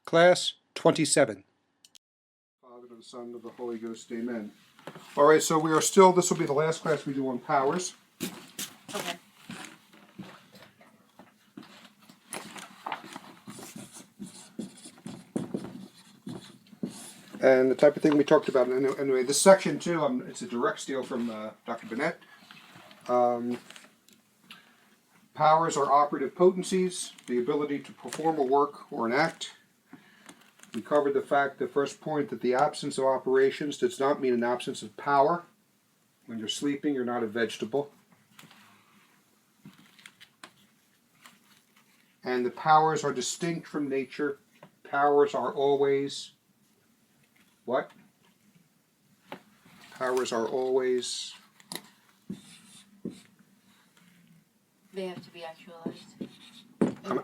Class 27. Father, and the Son, and of the Holy Ghost, amen. All right, so we are still, this will be the last class we do on powers. Okay. And the type of thing we talked about, anyway, this section too, it's a direct steal from Dr. Bennett. Powers are operative potencies, the ability to perform a work or an act. We covered the first point, that the absence of operations does not mean an absence of power. When you're sleeping, you're not a vegetable. And the powers are distinct from nature. Powers are always what? Powers are always... They have to be actualized.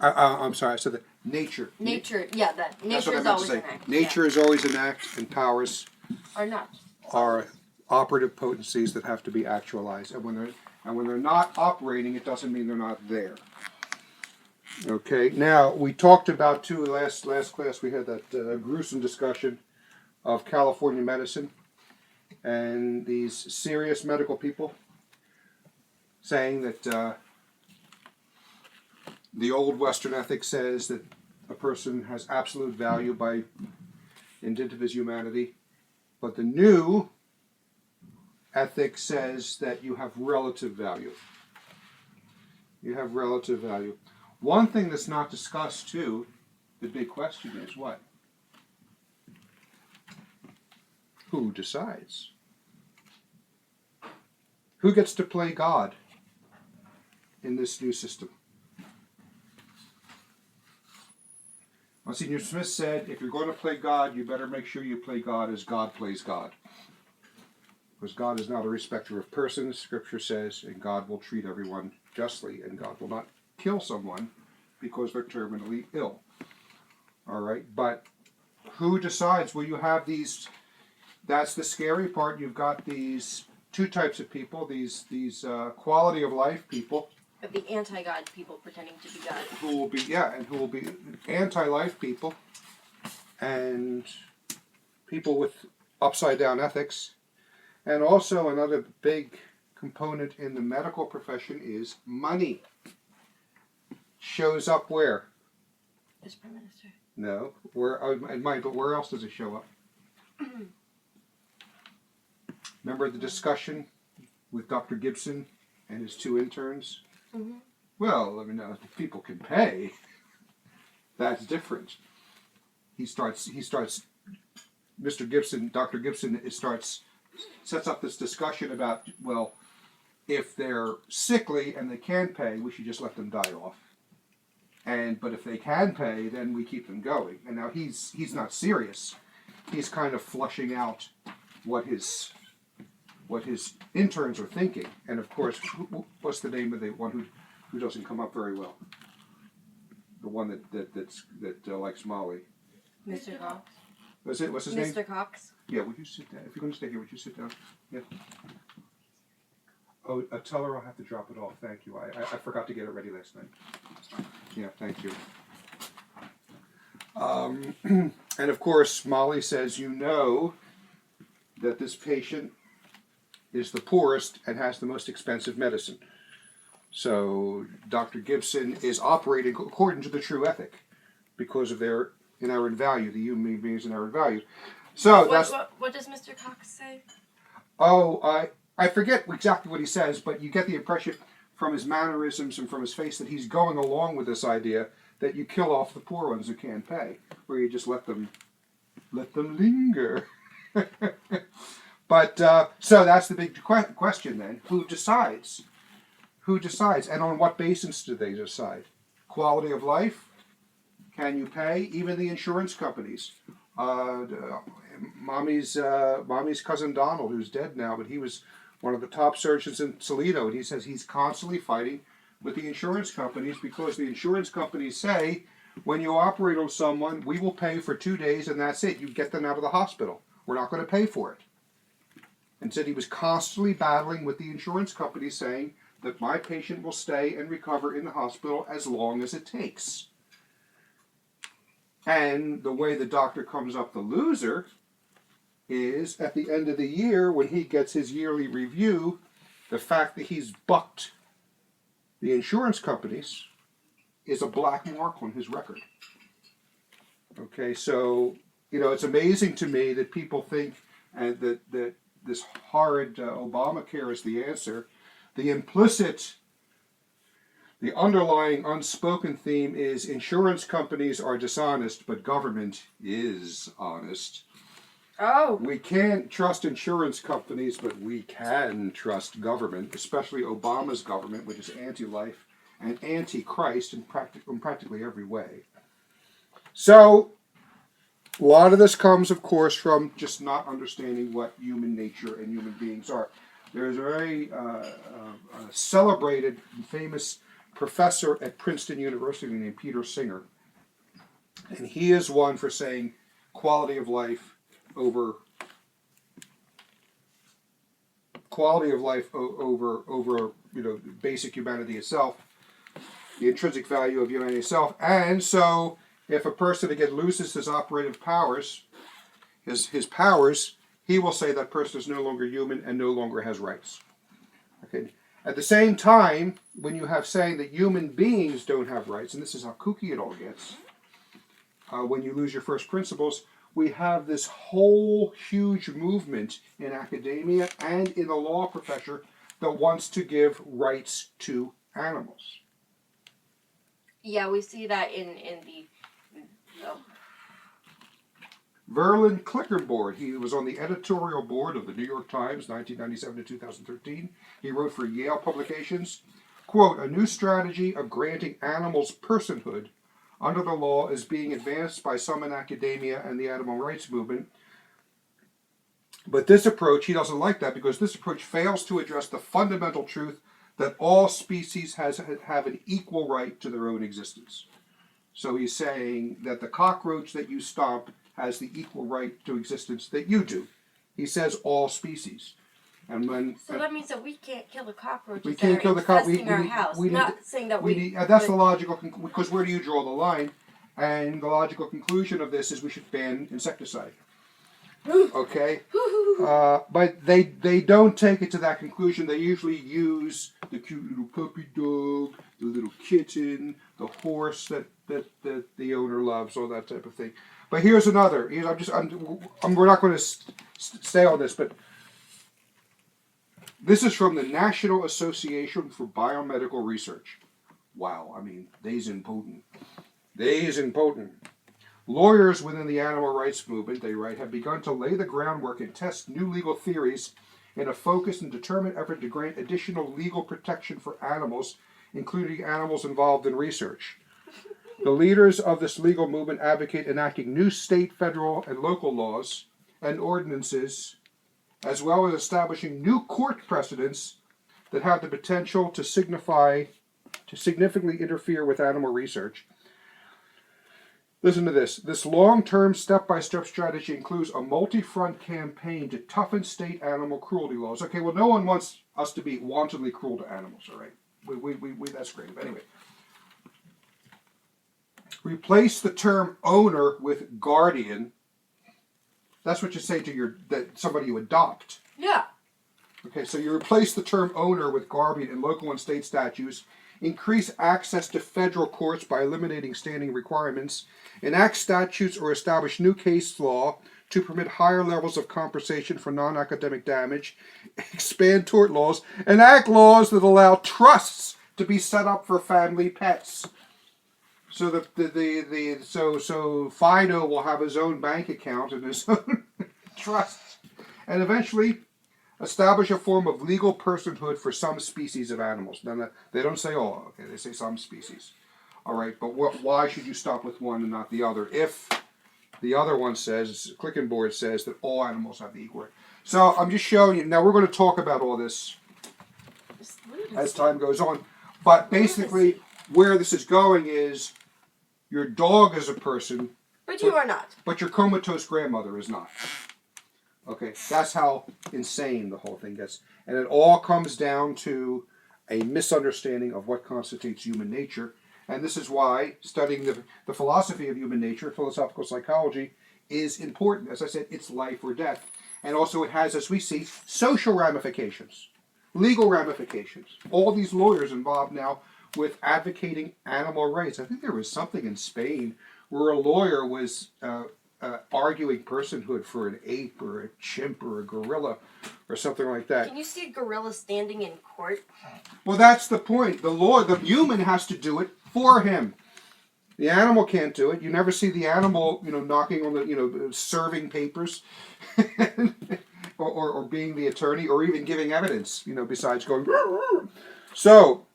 I'm sorry, I said that. Nature. Nature, yeah, that That's nature what I is meant to always say. an act. Nature is always an act, and powers Or not. are operative potencies that have to be actualized. And when they're not operating, it doesn't mean they're not there. Okay. Now we talked about too last class. We had that gruesome discussion of California medicine and these serious medical people saying that the old Western ethic says that a person has absolute value by indent of his humanity, but the new ethic says that you have relative value. You have relative value. One thing that's not discussed too, the big question is what? Who decides? Who gets to play God in this new system? Monsignor Smith said, if you're going to play God, you better make sure you play God as God plays God. Because God is not a respecter of persons, Scripture says, and God will treat everyone justly, and God will not kill someone because they're terminally ill. All right, but who decides? Well, you have these, that's the scary part, you've got these two types of people, these quality of life people, Of the anti-God people pretending to be God. who will be anti-life people, and people with upside down ethics. And also another big component in the medical profession is money. Shows up where? As Prime Minister. No, but where else does it show up? Remember the discussion with Dr. Gibson and his two interns? Mm-hmm. Well, if people can pay, that's different. Dr. Gibson sets up this discussion about, well, if they're sickly and they can pay, we should just let them die off. But if they can pay, then we keep them going. And now he's not serious. He's kind of flushing out what his interns are thinking. And of course, what's the name of the one who doesn't come up very well? The one that likes Molly. Mr. Cox. What's his name? Mr. Cox. Yeah, would you sit down? If you're going to stay here, would you sit down? Yeah. Oh, tell her I'll have to drop it off. Thank you. I forgot to get it ready last night. Yeah, thank you. And of course, Molly says, you know that this patient is the poorest and has the most expensive medicine. So Dr. Gibson is operating according to the true ethic because of their inherent value, the human being's inherent value. So what does Mr. Cox say? Oh, I forget exactly what he says, but you get the impression from his mannerisms and from his face that he's going along with this idea that you kill off the poor ones who can't pay, where you just let them linger. But so that's the big question then: who decides? Who decides, and on what basis do they decide? Quality of life? Can you pay? Even the insurance companies. Mommy's cousin Donald, who's dead now, but he was one of the top surgeons in Toledo, and he says he's constantly fighting with the insurance companies because the insurance companies say, when you operate on someone, we will pay for 2 days and that's it. You get them out of the hospital. We're not going to pay for it. And said he was constantly battling with the insurance companies saying that my patient will stay and recover in the hospital as long as it takes. And the way the doctor comes up the loser is at the end of the year, when he gets his yearly review, the fact that he's bucked the insurance companies is a black mark on his record. Okay, so, it's amazing to me that people think that this horrid Obamacare is the answer. The underlying unspoken theme is insurance companies are dishonest, but government is honest. Oh. We can't trust insurance companies, but we can trust government, especially Obama's government, which is anti-life and anti-Christ in practically every way. So, a lot of this comes, of course, from just not understanding what human nature and human beings are. There's a very celebrated and famous professor at Princeton University named Peter Singer, and he is one for saying quality of life over basic humanity itself, the intrinsic value of humanity itself. And so if a person again loses his operative powers, his powers, he will say that person is no longer human and no longer has rights. Okay. At the same time, when you have saying that human beings don't have rights, and this is how kooky it all gets, when you lose your first principles, we have this whole huge movement in academia and in the law profession that wants to give rights to animals. Yeah, we see that in the... Oh. Verlin Klickenborg, he was on the editorial board of the New York Times, 1997 to 2013. He wrote for Yale Publications, quote, "A new strategy of granting animals personhood under the law is being advanced by some in academia and the animal rights movement. But this approach," he doesn't like that, because this approach fails to address the fundamental truth that all species have an equal right to their own existence. So he's saying that the cockroach that you stomp has the equal right to existence that you do. He says all species. And when so that means that we can't kill the cockroaches we can't kill the infesting our house. Not saying that that's the logical, because where do you draw the line? And the logical conclusion of this is we should ban insecticide. Okay? But they don't take it to that conclusion. They usually use the cute little puppy dog, the little kitten, the horse that the owner loves, all that type of thing. But here's another. We're not going to stay on this, but this is from the National Association for Biomedical Research. Wow, I mean, they's impotent. Lawyers within the animal rights movement, they write, have begun to lay the groundwork and test new legal theories in a focused and determined effort to grant additional legal protection for animals, including animals involved in research. The leaders of this legal movement advocate enacting new state, federal, and local laws and ordinances, as well as establishing new court precedents that have the potential to significantly interfere with animal research. Listen to this. This long-term, step-by-step strategy includes a multi-front campaign to toughen state animal cruelty laws. Okay, well, no one wants us to be wantonly cruel to animals, all right? We that's great. But anyway. Replace the term owner with guardian. That's what you say to somebody you adopt. Yeah. Okay, so you replace the term owner with guardian in local and state statutes, increase access to federal courts by eliminating standing requirements, enact statutes or establish new case law to permit higher levels of compensation for non-academic damage, expand tort laws, enact laws that allow trusts to be set up for family pets. So so Fido will have his own bank account and his own trust, and eventually establish a form of legal personhood for some species of animals. Now, they don't say all, okay? They say some species. All right, but why should you stop with one and not the other? If the other one says, Klickenborg says, that all animals have the equal right. So I'm just showing you. Now, we're going to talk about all this as time goes on. But basically, where this is going is your dog is a person. But you are not. But your comatose grandmother is not. Okay, that's how insane the whole thing gets. And it all comes down to a misunderstanding of what constitutes human nature. And this is why studying the philosophy of human nature, philosophical psychology, is important. As I said, it's life or death. And also it has, as we see, social ramifications, legal ramifications. All these lawyers involved now with advocating animal rights. I think there was something in Spain where a lawyer was arguing personhood for an ape or a chimp or a gorilla or something like that. Can you see a gorilla standing in court? Well, that's the point. The human has to do it for him. The animal can't do it. You never see the animal, knocking on the, serving papers, or being the attorney, or even giving evidence, besides going. So,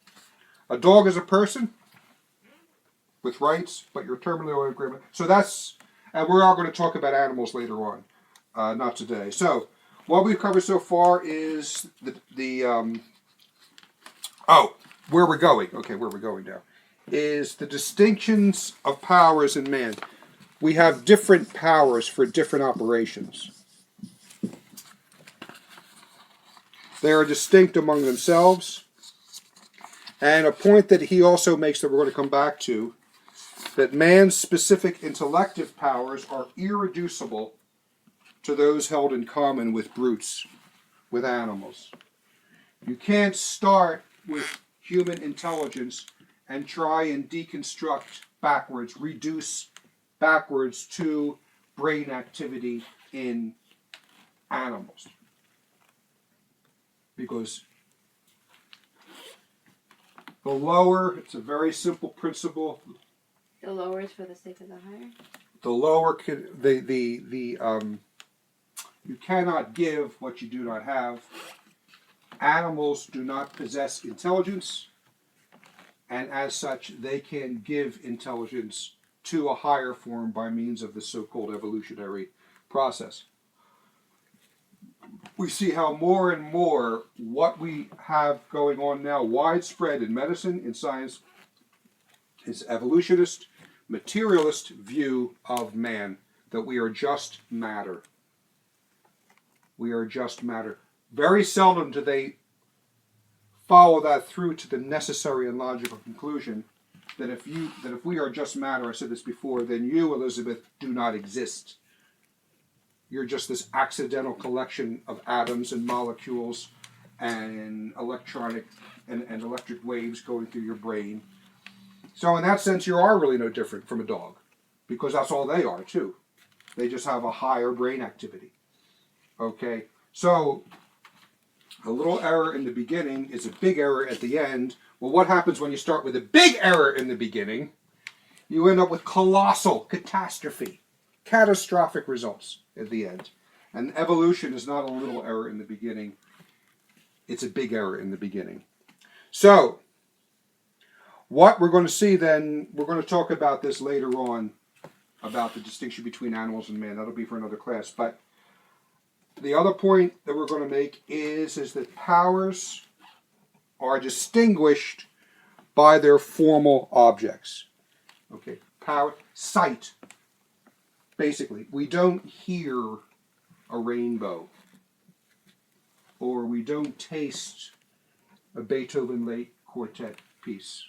a dog is a person with rights, but you're terminally agreement. So that's, and we're all going to talk about animals later on, not today. So, what we've covered so far is where we're going. Okay, where we're going now is the distinctions of powers in man. We have different powers for different operations. They are distinct among themselves. And a point that he also makes that we're going to come back to, that man's specific intellective powers are irreducible to those held in common with brutes, with animals. You can't start with human intelligence and try and deconstruct backwards, reduce backwards to brain activity in animals. Because the lower, it's a very simple principle. The lower is for the sake of the higher? The lower, you cannot give what you do not have. Animals do not possess intelligence, and as such, they can give intelligence to a higher form by means of the so-called evolutionary process. We see how more and more what we have going on now, widespread in medicine, in science, is evolutionist, materialist view of man, that we are just matter. We are just matter. Very seldom do they follow that through to the necessary and logical conclusion that if we are just matter, I said this before, then you, Elizabeth, do not exist. You're just this accidental collection of atoms and molecules and electronic and electric waves going through your brain. So in that sense, you are really no different from a dog, because that's all they are too. They just have a higher brain activity. Okay, so a little error in the beginning is a big error at the end. Well, what happens when you start with a big error in the beginning? You end up with colossal catastrophe, catastrophic results at the end. And evolution is not a little error in the beginning. It's a big error in the beginning. So, what we're going to see then, we're going to talk about this later on, about the distinction between animals and man. That'll be for another class. But the other point that we're going to make is that powers are distinguished by their formal objects. Okay, power, sight. Basically, we don't hear a rainbow, or we don't taste a Beethoven late quartet piece,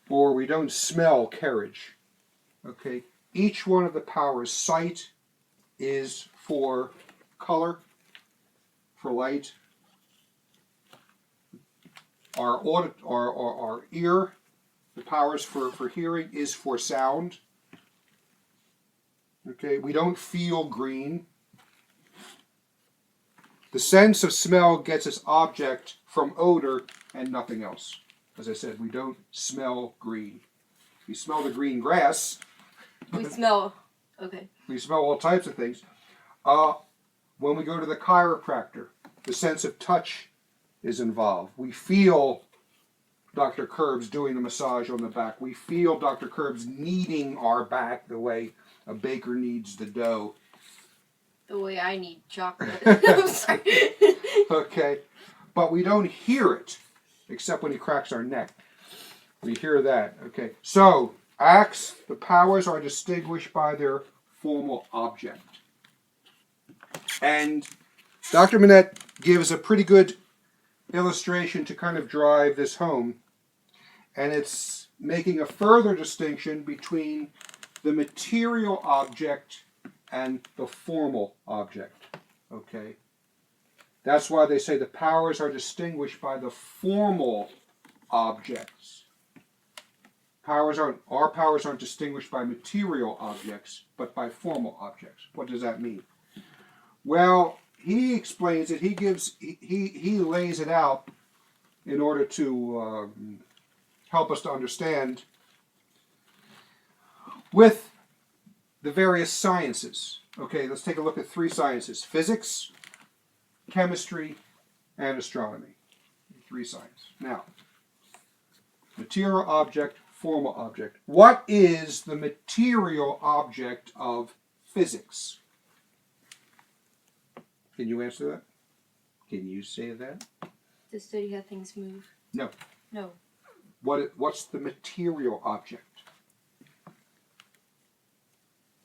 or we don't smell carriage. Okay, each one of the powers, sight is for color, for light. Our ear, the powers for hearing, is for sound. Okay, we don't feel green. The sense of smell gets its object from odor and nothing else. As I said, we don't smell green. We smell the green grass. We smell, okay. We smell all types of things. When we go to the chiropractor, the sense of touch is involved. We feel Dr. Curbs doing the massage on the back. We feel Dr. Curbs kneading our back the way a baker kneads the dough. The way I need chocolate. I'm sorry. Okay. But we don't hear it, except when he cracks our neck. We hear that. Okay. So, acts, the powers are distinguished by their formal object. And Dr. Manette gives a pretty good illustration to kind of drive this home. And it's making a further distinction between the material object and the formal object. Okay? That's why they say the powers are distinguished by the formal objects. Our powers aren't distinguished by material objects, but by formal objects. What does that mean? Well, he explains it. He lays it out in order to help us to understand with the various sciences. Okay, let's take a look at 3 sciences: physics, chemistry, and astronomy. 3 sciences. Now, material object, formal object. What is the material object of physics? Can you answer that? Can you say that? To study how things move. No. No. What's the material object?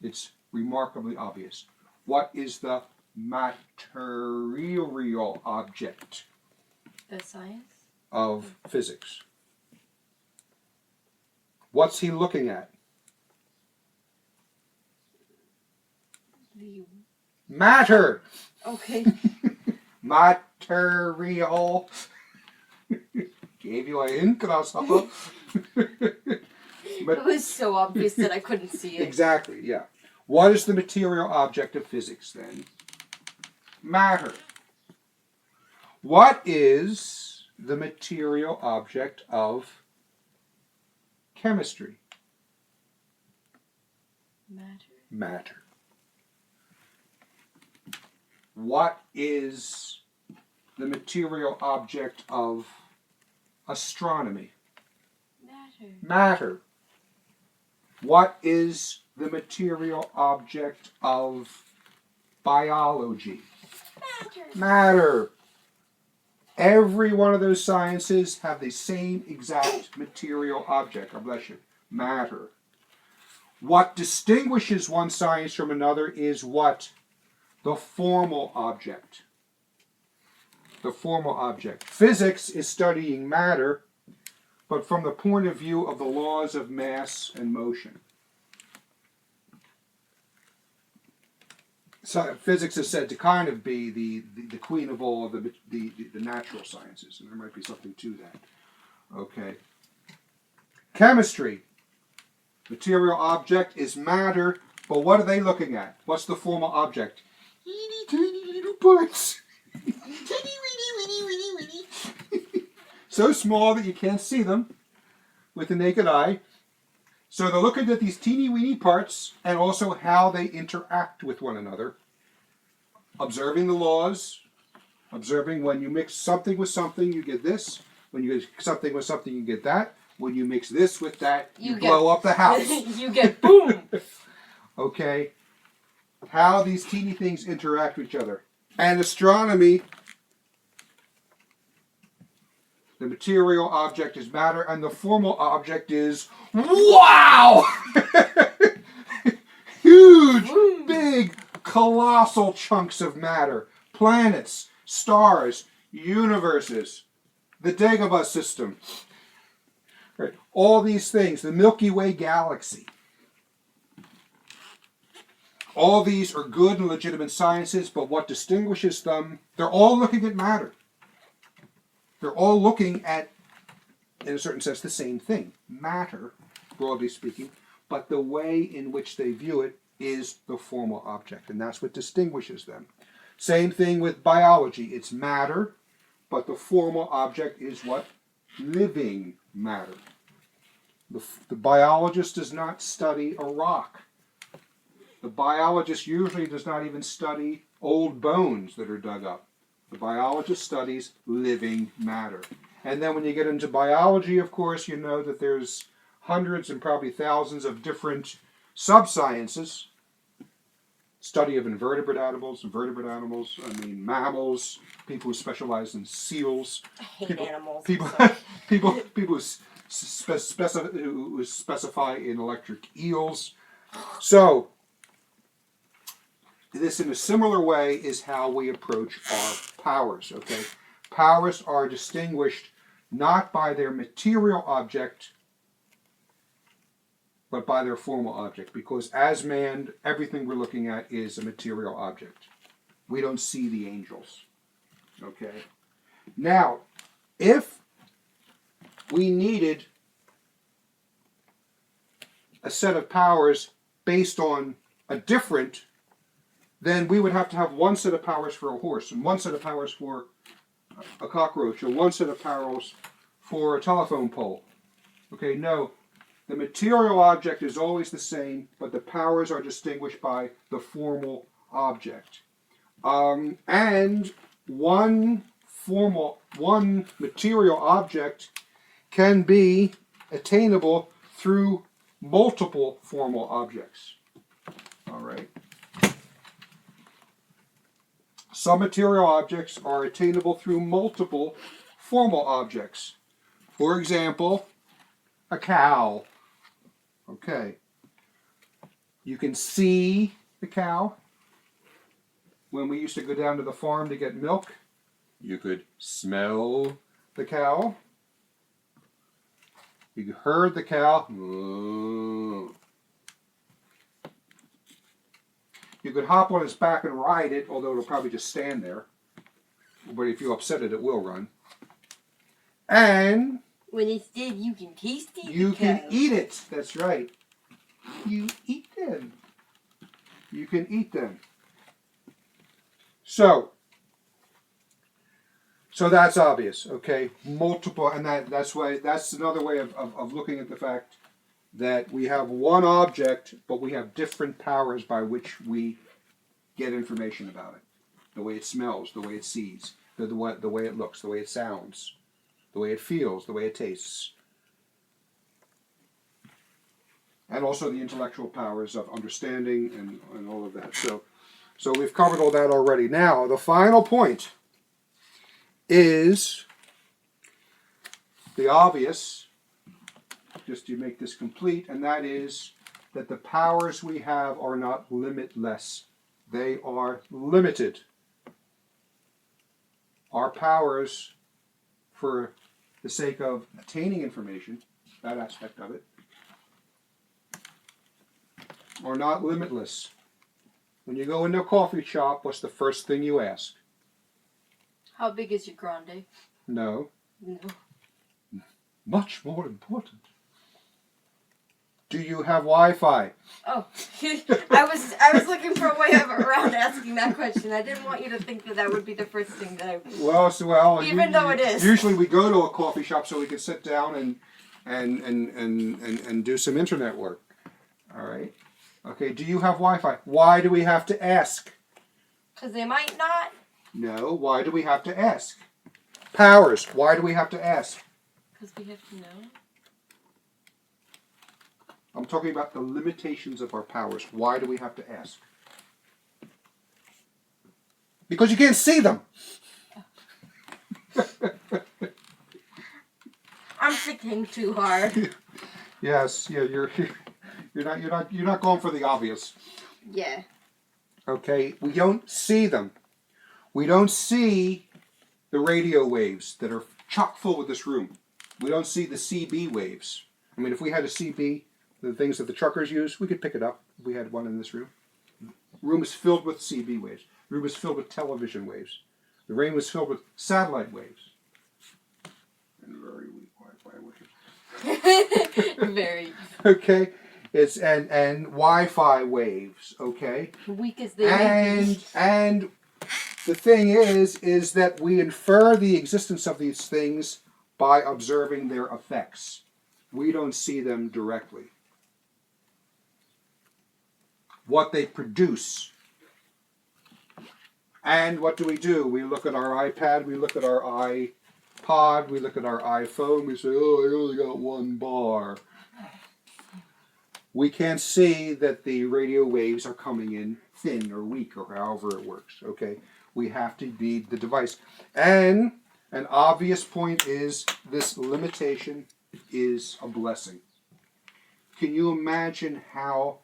It's remarkably obvious. What is the material object The science? of physics? What's he looking at? The... Matter! Okay. Material. Gave you a hint, grasshopper. It was so obvious that I couldn't see it. Exactly, yeah. What is the material object of physics, then? Matter. What is the material object of chemistry? Matter. What is the material object of astronomy? Matter. What is the material object of biology? Matter. Every one of those sciences have the same exact material object. God bless you. Matter. What distinguishes one science from another is what? The formal object. The formal object. Physics is studying matter, but from the point of view of the laws of mass and motion. So physics is said to kind of be the queen of all of the natural sciences, and there might be something to that. Okay. Chemistry. Material object is matter, but what are they looking at? What's the formal object? Teeny tiny little parts. So small that you can't see them with the naked eye. So they're looking at these teeny weeny parts and also how they interact with one another. Observing the laws. Observing when you mix something with something, you get this. When you mix something with something, you get that. When you mix this with that, you blow up the house. You get boom. Okay. How these teeny things interact with each other. And astronomy, the material object is matter, and the formal object is wow! Huge, big, colossal chunks of matter. Planets, stars, universes, the Dagobah system. Right. All these things, the Milky Way galaxy. All these are good and legitimate sciences, but what distinguishes them, they're all looking at matter. They're all looking at, in a certain sense, the same thing. Matter, broadly speaking, but the way in which they view it is the formal object, and that's what distinguishes them. Same thing with biology. It's matter, but the formal object is what? Living matter. The biologist does not study a rock. The biologist usually does not even study old bones that are dug up. The biologist studies living matter. And then when you get into biology, of course, you know that there's hundreds and probably thousands of different sub-sciences. Study of invertebrate animals, mammals, people who specialize in seals. I hate animals. People who specify in electric eels. So, this in a similar way is how we approach our powers, okay? Powers are distinguished not by their material object, but by their formal object. Because as man, everything we're looking at is a material object. We don't see the angels. Okay? Now, if we needed a set of powers based on a different, then we would have to have one set of powers for a horse, and one set of powers for a cockroach, or one set of powers for a telephone pole. Okay, no. The material object is always the same, but the powers are distinguished by the formal object. And one material object can be attainable through multiple formal objects. All right. Some material objects are attainable through multiple formal objects. For example, a cow. Okay. You can see the cow. When we used to go down to the farm to get milk, you could smell the cow. You heard the cow. You could hop on its back and ride it, although it'll probably just stand there. But if you upset it, it will run. And when it's dead, you can taste it. You can eat it. That's right. You eat them. You can eat them. So that's obvious, okay? Multiple, and that's another way of looking at the fact that we have one object, but we have different powers by which we get information about it. The way it smells, the way it sees, the way it looks, the way it sounds, the way it feels, the way it tastes. And also the intellectual powers of understanding and all of that. So we've covered all that already. Now, the final point is the obvious, just to make this complete, and that is that the powers we have are not limitless. They are limited. Our powers, for the sake of attaining information, that aspect of it, are not limitless. When you go into a coffee shop, what's the first thing you ask? How big is your grande? No. No. Much more important. Do you have Wi-Fi? Oh, I was looking for a way around asking that question. I didn't want you to think that would be the first thing that I. Well, even though it is. Usually we go to a coffee shop so we can sit down and do some internet work. All right. Okay. Do you have Wi-Fi? Why do we have to ask? Because they might not. No. Why do we have to ask? Powers. Why do we have to ask? Because we have to know. I'm talking about the limitations of our powers. Why do we have to ask? Because you can't see them. I'm thinking too hard. Yes, yeah, you're not going for the obvious. Yeah. Okay, we don't see them. We don't see the radio waves that are chock full with this room. We don't see the CB waves. I mean, if we had a CB, the things that the truckers use, we could pick it up if we had one in this room. The room is filled with CB waves. The room is filled with television waves. The room was filled with satellite waves. And very weak Wi-Fi waves. Very. Okay? It's and Wi-Fi waves, okay? Weak as they may be. And the thing is that we infer the existence of these things by observing their effects. We don't see them directly. What they produce. And what do? We look at our iPad, we look at our iPod, we look at our iPhone, we say, oh, I only got one bar. We can't see that the radio waves are coming in thin or weak or however it works, okay? We have to read the device. And an obvious point is this limitation is a blessing. Can you imagine how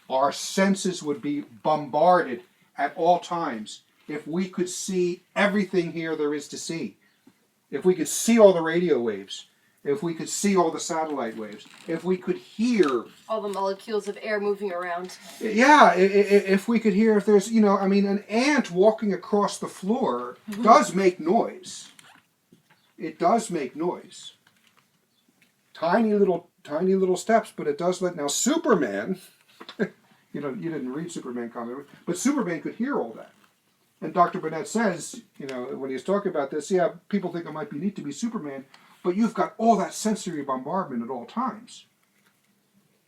our senses would be bombarded at all times if we could see everything here there is to see? if we could see all the radio waves, if we could see all the satellite waves, if we could hear all the molecules of air moving around. Yeah, if we could hear if there's, I mean, an ant walking across the floor does make noise. It does make noise. Tiny little steps, but it does now Superman, you didn't read Superman comic, but Superman could hear all that. And Dr. Burnett says, when he's talking about this, yeah, people think it might be neat to be Superman, but you've got all that sensory bombardment at all times.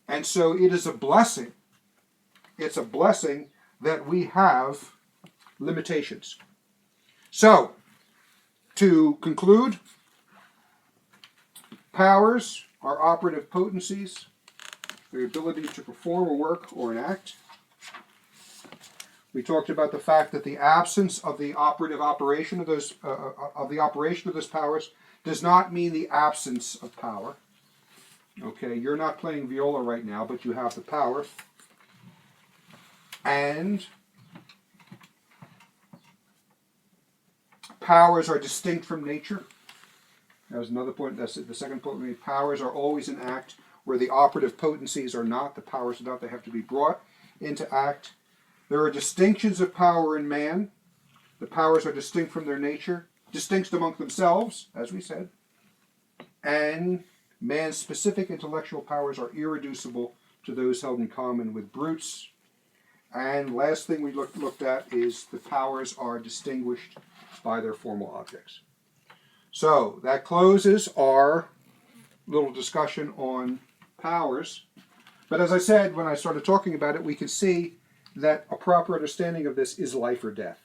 And so it is a blessing. It's a blessing that we have limitations. So, to conclude, powers are operative potencies, the ability to perform a work or an act. We talked about the fact that the absence of the operative operation of those powers does not mean the absence of power. Okay, you're not playing viola right now, but you have the power. And powers are distinct from nature. That was another point. That's the second point we made. Powers are always in act, where the operative potencies are not. The powers are not. They have to be brought into act. There are distinctions of power in man. The powers are distinct from their nature, distinct among themselves, as we said. And man's specific intellectual powers are irreducible to those held in common with brutes. And last thing we looked at is the powers are distinguished by their formal objects. So that closes our little discussion on powers. But as I said, when I started talking about it, we can see that a proper understanding of this is life or death.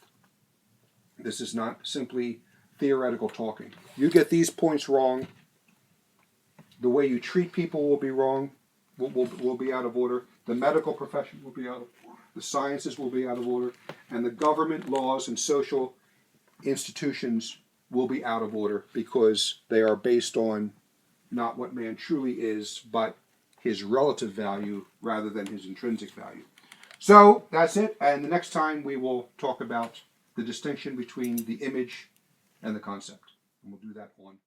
This is not simply theoretical talking. You get these points wrong, the way you treat people will be wrong, will be out of order. The medical profession will be out of order. The sciences will be out of order. And the government, laws, and social institutions will be out of order because they are based on not what man truly is, but his relative value rather than his intrinsic value. So that's it. And the next time we will talk about the distinction between the image and the concept. And we'll do that on